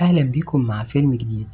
أهلا بيكم مع فيلم جديد.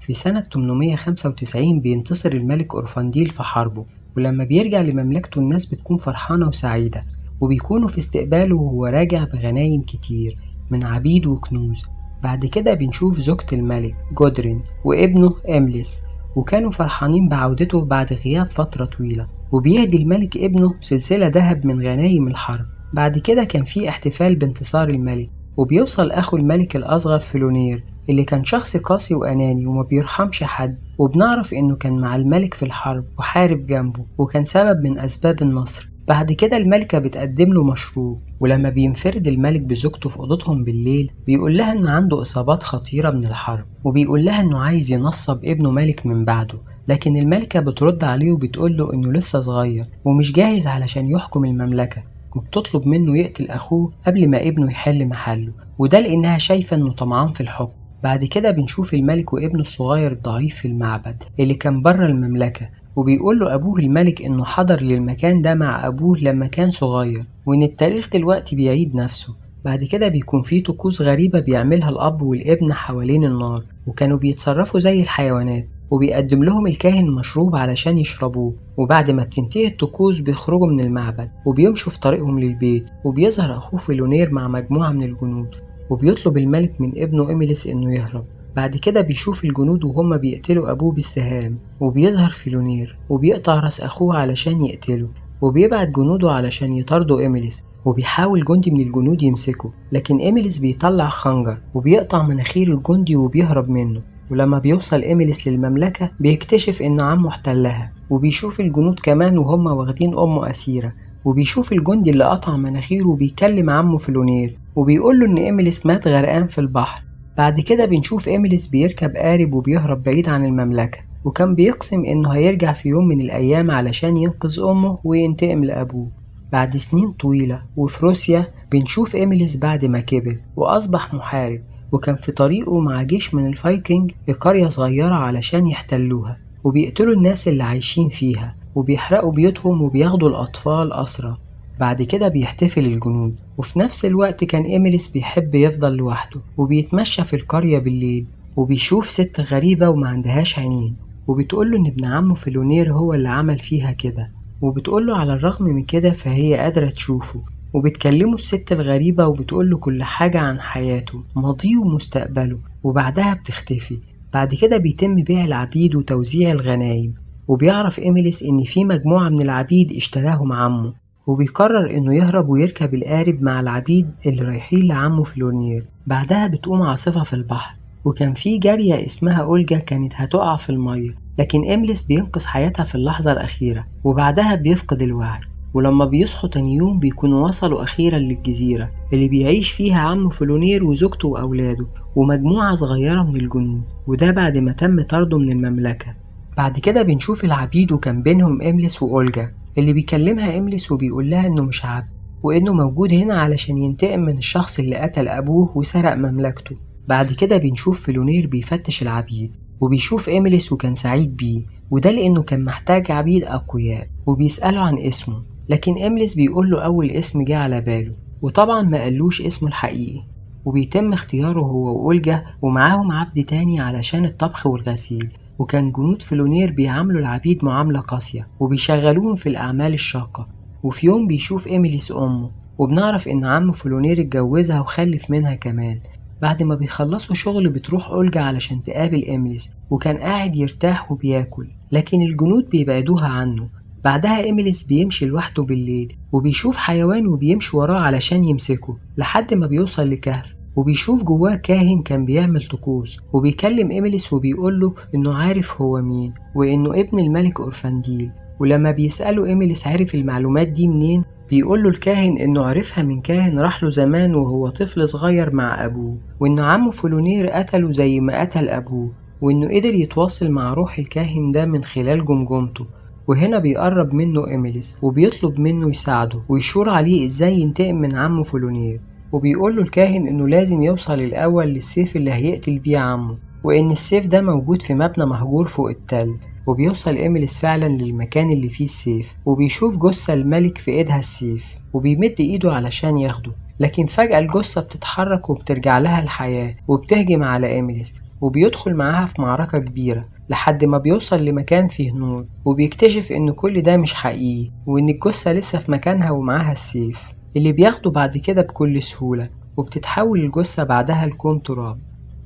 في سنة 895 بينتصر الملك أورفانديل في حربه، ولما بيرجع لمملكته الناس بتكون فرحانة وسعيدة، وبيكونوا في استقباله وهو راجع بغنايم كتير من عبيد وكنوز. بعد كده بنشوف زوجة الملك جودرين وابنه إمليس، وكانوا فرحانين بعودته بعد غياب فترة طويلة، وبيهدي الملك ابنه سلسلة ذهب من غنايم الحرب. بعد كده كان في احتفال بانتصار الملك، وبيوصل أخو الملك الأصغر فيلونير اللي كان شخص قاسي وأناني وما بيرحمش حد، وبنعرف إنه كان مع الملك في الحرب وحارب جنبه وكان سبب من أسباب النصر. بعد كده الملكة بتقدم له مشروب، ولما بينفرد الملك بزوجته في أوضتهم بالليل بيقول لها إن عنده إصابات خطيرة من الحرب، وبيقول لها إنه عايز ينصب ابنه ملك من بعده. لكن الملكة بترد عليه وبتقول له إنه لسه صغير ومش جاهز علشان يحكم المملكة، وبتطلب منه يقتل أخوه قبل ما ابنه يحل محله، وده لأنها شايفة إنه طمعان في الحكم. بعد كده بنشوف الملك وابنه الصغير الضعيف في المعبد اللي كان بره المملكة، وبيقول له أبوه الملك إنه حضر للمكان ده مع أبوه لما كان صغير، وإن التاريخ دلوقتي بيعيد نفسه. بعد كده بيكون في طقوس غريبة بيعملها الأب والابن حوالين النار، وكانوا بيتصرفوا زي الحيوانات، وبيقدم لهم الكاهن مشروب علشان يشربوه. وبعد ما بتنتهي الطقوس بيخرجوا من المعبد وبيمشوا في طريقهم للبيت، وبيظهر أخوه فيلونير مع مجموعة من الجنود، وبيطلب الملك من ابنه إميليس إنه يهرب. بعد كده بيشوف الجنود وهم بيقتلوا أبوه بالسهام، وبيظهر فيلونير وبيقطع راس أخوه علشان يقتله، وبيبعت جنوده علشان يطاردوا إميليس، وبيحاول جندي من الجنود يمسكه، لكن إميليس بيطلع خنجر وبيقطع مناخير الجندي وبيهرب منه. ولما بيوصل إميليس للمملكة بيكتشف إن عمه احتلها، وبيشوف الجنود كمان وهم واخدين أمه أسيرة، وبيشوف الجندي اللي قطع مناخيره وبيكلم عمه فيلونير وبيقوله إن إميليس مات غرقان في البحر. بعد كده بنشوف إميليس بيركب قارب وبيهرب بعيد عن المملكة، وكان بيقسم إنه هيرجع في يوم من الأيام علشان ينقذ أمه وينتقم لأبوه. بعد سنين طويلة وفي روسيا بنشوف إميليس بعد ما كبر وأصبح محارب، وكان في طريقه مع جيش من الفايكنج لقرية صغيرة علشان يحتلوها، وبيقتلوا الناس اللي عايشين فيها وبيحرقوا بيوتهم وبياخدوا الأطفال أسرى. بعد كده بيحتفل الجنود، وفي نفس الوقت كان إميليس بيحب يفضل لوحده وبيتمشى في القرية بالليل، وبيشوف ست غريبة وما عندهاش عينين، وبتقوله إن ابن عمه فيلونير هو اللي عمل فيها كده، وبتقوله على الرغم من كده فهي قادرة تشوفه. وبتكلمه الست الغريبة وبتقوله كل حاجة عن حياته ماضيه ومستقبله، وبعدها بتختفي. بعد كده بيتم بيع العبيد وتوزيع الغنايم، وبيعرف إميليس إن في مجموعة من العبيد اشتراهم عمه، وبيقرر إنه يهرب ويركب القارب مع العبيد اللي رايحين لعمه فلورنير. بعدها بتقوم عاصفة في البحر، وكان في جارية اسمها أولجا كانت هتقع في المية، لكن إميليس بينقذ حياتها في اللحظة الأخيرة، وبعدها بيفقد الوعي. ولما بيصحوا تاني يوم بيكونوا وصلوا أخيرا للجزيرة اللي بيعيش فيها عمه فلونير وزوجته وأولاده ومجموعة صغيرة من الجنود، وده بعد ما تم طرده من المملكة. بعد كده بنشوف العبيد وكان بينهم إميليس وأولجا، اللي بيكلمها إميليس وبيقول لها إنه مش عبد، وإنه موجود هنا علشان ينتقم من الشخص اللي قتل أبوه وسرق مملكته. بعد كده بنشوف فلونير بيفتش العبيد وبيشوف إميليس وكان سعيد بيه، وده لأنه كان محتاج عبيد أقوياء، وبيسأله عن اسمه، لكن إميليس بيقول له أول اسم جه على باله، وطبعا ما قالوش اسمه الحقيقي. وبيتم اختياره هو وأولجا ومعاهم عبد تاني علشان الطبخ والغسيل، وكان جنود فلونير بيعاملوا العبيد معاملة قاسية وبيشغلوهم في الأعمال الشاقة. وفي يوم بيشوف إميليس أمه، وبنعرف إن عم فلونير اتجوزها وخلف منها كمان. بعد ما بيخلصوا شغل بتروح أولجا علشان تقابل إميليس، وكان قاعد يرتاح وبياكل، لكن الجنود بيبعدوها عنه. بعدها إميليس بيمشي لوحده بالليل وبيشوف حيوان وبيمشي وراه علشان يمسكه لحد ما بيوصل لكهف، وبيشوف جواه كاهن كان بيعمل طقوس، وبيكلم إميليس وبيقوله إنه عارف هو مين وإنه ابن الملك أورفانديل. ولما بيسأله إميليس عارف المعلومات دي منين، بيقوله الكاهن إنه عرفها من كاهن راح له زمان وهو طفل صغير مع أبوه، وإنه عمه فلونير قتله زي ما قتل أبوه، وإنه قدر يتواصل مع روح الكاهن ده من خلال جمجمته. وهنا بيقرب منه إميليس وبيطلب منه يساعده ويشور عليه إزاي ينتقم من عمه فلونير، وبيقوله الكاهن إنه لازم يوصل الأول للسيف اللي هيقتل بيه عمه، وإن السيف ده موجود في مبنى مهجور فوق التل. وبيوصل إميليس فعلا للمكان اللي فيه السيف، وبيشوف جثة الملك في إيدها السيف، وبيمد إيده علشان ياخده، لكن فجأة الجثة بتتحرك وبترجع لها الحياة وبتهجم على إيميليس، وبيدخل معاها في معركة كبيرة لحد ما بيوصل لمكان فيه نور، وبيكتشف إن كل ده مش حقيقي وإن الجثة لسه في مكانها ومعاها السيف اللي بياخده بعد كده بكل سهولة، وبتتحول الجثة بعدها لكون تراب.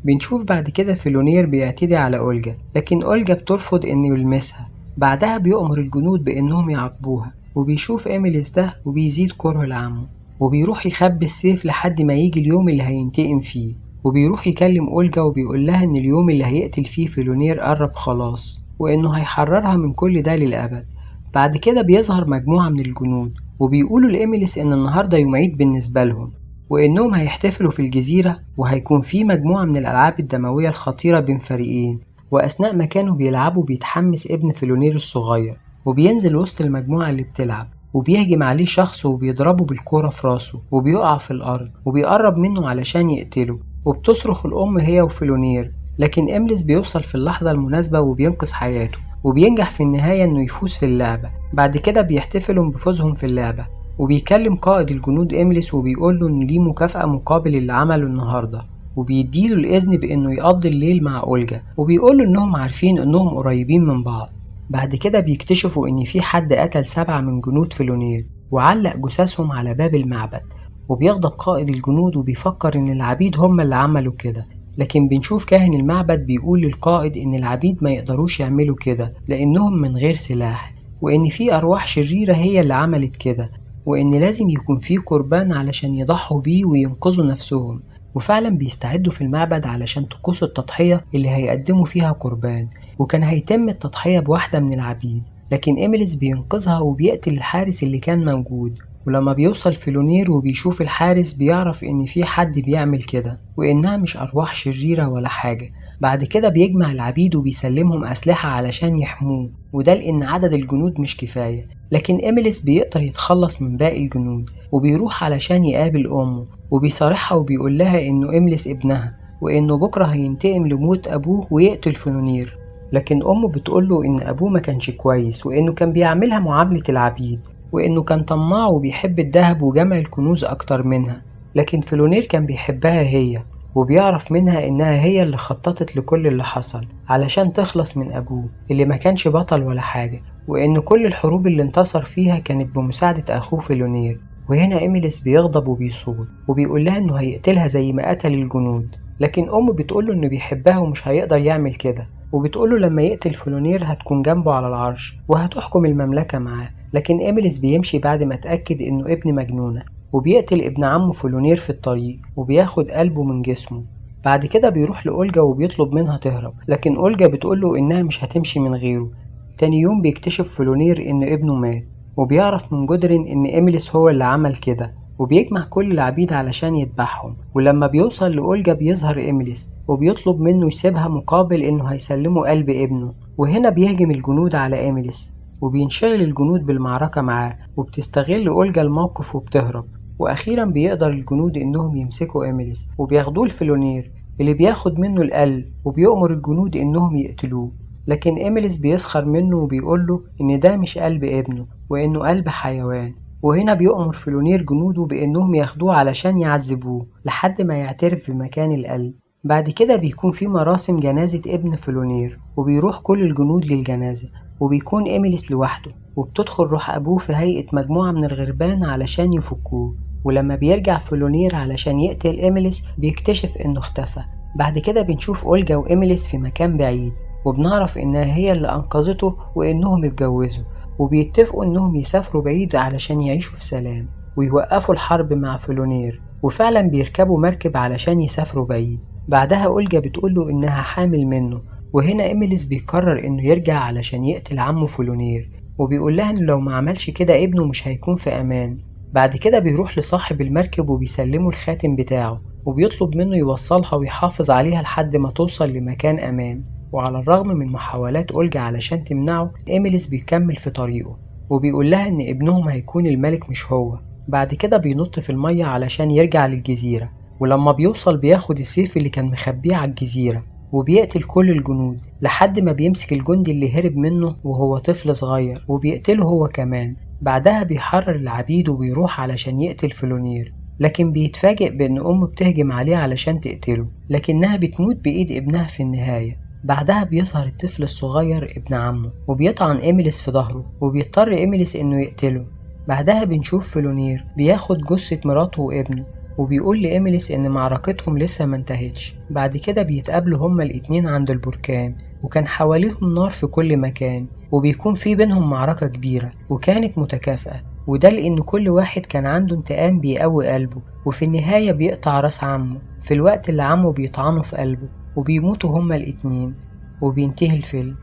بنشوف بعد كده فيلونير بيعتدي على أولجا، لكن أولجا بترفض إنه يلمسها. بعدها بيؤمر الجنود بإنهم يعاقبوها، وبيشوف إيميليس ده وبيزيد كره لعمه، وبيروح يخبي السيف لحد ما يجي اليوم اللي هينتقم فيه، وبيروح يكلم أولجا وبيقول لها إن اليوم اللي هيقتل فيه فيلونير قرب خلاص، وإنه هيحررها من كل ده للأبد. بعد كده بيظهر مجموعة من الجنود وبيقولوا لإيميليس إن النهاردة يوم عيد بالنسبة لهم، وإنهم هيحتفلوا في الجزيرة، وهيكون في مجموعة من الألعاب الدموية الخطيرة بين فريقين. وأثناء ما كانوا بيلعبوا بيتحمس ابن فيلونير الصغير، وبينزل وسط المجموعة اللي بتلعب، وبيهجم عليه شخص وبيضربه بالكورة في راسه وبيقع في الأرض، وبيقرب منه علشان يقتله، وبتصرخ الأم هي وفيلونير، لكن إيميليس بيوصل في اللحظة المناسبة وبينقذ حياته، وبينجح في النهاية إنه يفوز في اللعبة. بعد كده بيحتفلوا بفوزهم في اللعبة، وبيكلم قائد الجنود إيميليس وبيقول له إن ليه مكافأة مقابل اللي عمله النهاردة، وبيديله الإذن بإنه يقضي الليل مع أولجا، وبيقول له إنهم عارفين إنهم قريبين من بعض. بعد كده بيكتشفوا إن في حد قتل 7 من جنود فيلونير وعلق جثثهم على باب المعبد، وبيغضب قائد الجنود وبيفكر إن العبيد هم اللي عملوا كده، لكن بنشوف كاهن المعبد بيقول للقائد إن العبيد ما يقدروش يعملوا كده لأنهم من غير سلاح، وإن في أرواح شريرة هي اللي عملت كده، وإن لازم يكون في قربان علشان يضحوا بيه وينقذوا نفسهم. وفعلا بيستعدوا في المعبد علشان طقوس التضحية اللي هيقدموا فيها قربان، وكان هيتم التضحية بواحدة من العبيد، لكن إيميليس بينقذها وبيقتل الحارس اللي كان موجود. ولما بيوصل فيلونير وبيشوف الحارس بيعرف إن في حد بيعمل كده وإنها مش أرواح شريرة ولا حاجة. بعد كده بيجمع العبيد وبيسلمهم أسلحة علشان يحموه، وده لأن عدد الجنود مش كفاية، لكن إيميليس بيقدر يتخلص من باقي الجنود، وبيروح علشان يقابل أمه وبيصارحها وبيقول لها إنه إيميليس ابنها، وإنه بكرة هينتقم لموت أبوه ويقتل فيلونير. لكن أمه بتقوله إن أبوه ما كانش كويس، وإنه كان بيعملها معاملة العبيد، وإنه كان طماع وبيحب الذهب وجمع الكنوز أكتر منها، لكن فيلونير كان بيحبها هي، وبيعرف منها إنها هي اللي خططت لكل اللي حصل علشان تخلص من أبوه اللي ما كانش بطل ولا حاجة، وإن كل الحروب اللي انتصر فيها كانت بمساعدة أخوه فيلونير. وهنا إيميليس بيغضب وبيصوت وبيقول لها إنه هيقتلها زي ما قتل الجنود، لكن أمه بتقوله إنه بيحبها ومش هيقدر يعمل كده، وبتقوله لما يقتل فيلونير هتكون جنبه على العرش وهتحكم المملكة معاه. لكن إيميليس بيمشي بعد ما اتأكد إنه ابن مجنونة، وبيقتل ابن عمه فيلونير في الطريق وبياخد قلبه من جسمه. بعد كده بيروح لأولجا وبيطلب منها تهرب، لكن أولجا بتقوله إنها مش هتمشي من غيره. تاني يوم بيكتشف فيلونير إن ابنه مات، وبيعرف من جودرين إن إيميليس هو اللي عمل كده، وبيجمع كل العبيد علشان يذبحهم. ولما بيوصل لأولجا بيظهر إيميليس وبيطلب منه يسيبها مقابل إنه هيسلمه قلب ابنه. وهنا بيهجم الجنود على إيميليس، وبينشغل الجنود بالمعركة معاه، وبتستغل أولجا الموقف وبتهرب. وأخيرا بيقدر الجنود إنهم يمسكوا إيميليس وبياخدوه لفيلونير اللي بياخد منه القلب، وبيؤمر الجنود إنهم يقتلوه، لكن إيميليس بيسخر منه وبيقوله إن ده مش قلب ابنه وإنه قلب حيوان. وهنا بيؤمر فيلونير جنوده بإنهم ياخدوه علشان يعذبوه لحد ما يعترف بمكان القلب. بعد كده بيكون في مراسم جنازة ابن فيلونير، وبيروح كل الجنود للجنازة، وبيكون إيميليس لوحده، وبتدخل روح أبوه في هيئة مجموعة من الغربان علشان يفكوه. ولما بيرجع فيلونير علشان يقتل إيميليس بيكتشف إنه اختفى. بعد كده بنشوف أولجا وإيميليس في مكان بعيد، وبنعرف إنها هي اللي أنقذته وإنهم اتجوزوا، وبيتفقوا إنهم يسافروا بعيد علشان يعيشوا في سلام ويوقفوا الحرب مع فيلونير. وفعلا بيركبوا مركب علشان يسافروا بعيد. بعدها أولجا بتقوله إنها حامل منه، وهنا إيميليس بيقرر إنه يرجع علشان يقتل عمه فيلونير، وبيقول لها إنه لو ما عملش كده ابنه مش هيكون في أمان. بعد كده بيروح لصاحب المركب وبيسلمه الخاتم بتاعه، وبيطلب منه يوصلها ويحافظ عليها لحد ما توصل لمكان أمان. وعلى الرغم من محاولات أولجا علشان تمنعه، إيميليس بيكمل في طريقه، وبيقول لها إن ابنهم هيكون الملك مش هو. بعد كده بينط في المية علشان يرجع للجزيرة، ولما بيوصل بياخد السيف اللي كان مخبيه على الجزيرة وبيقتل كل الجنود لحد ما بيمسك الجندي اللي هرب منه وهو طفل صغير وبيقتله هو كمان. بعدها بيحرر العبيد وبيروح علشان يقتل فيلونير، لكن بيتفاجئ بإن أمه بتهجم عليه علشان تقتله، لكنها بتموت بإيد ابنها في النهاية. بعدها بيظهر الطفل الصغير ابن عمه وبيطعن إيميليس في ظهره، وبيضطر إيميليس إنه يقتله. بعدها بنشوف فلونير بياخد جثة مراته وابنه، وبيقول لإيميليس إن معركتهم لسه منتهتش. بعد كده بيتقابلوا هما الاتنين عند البركان، وكان حواليهم نار في كل مكان، وبيكون في بينهم معركة كبيرة وكانت متكافئة، وده لأن كل واحد كان عنده انتقام بيقوي قلبه. وفي النهاية بيقطع راس عمه في الوقت اللي عمه بيطعنه في قلبه، وبيموتوا هما الاتنين، وبينتهي الفيلم.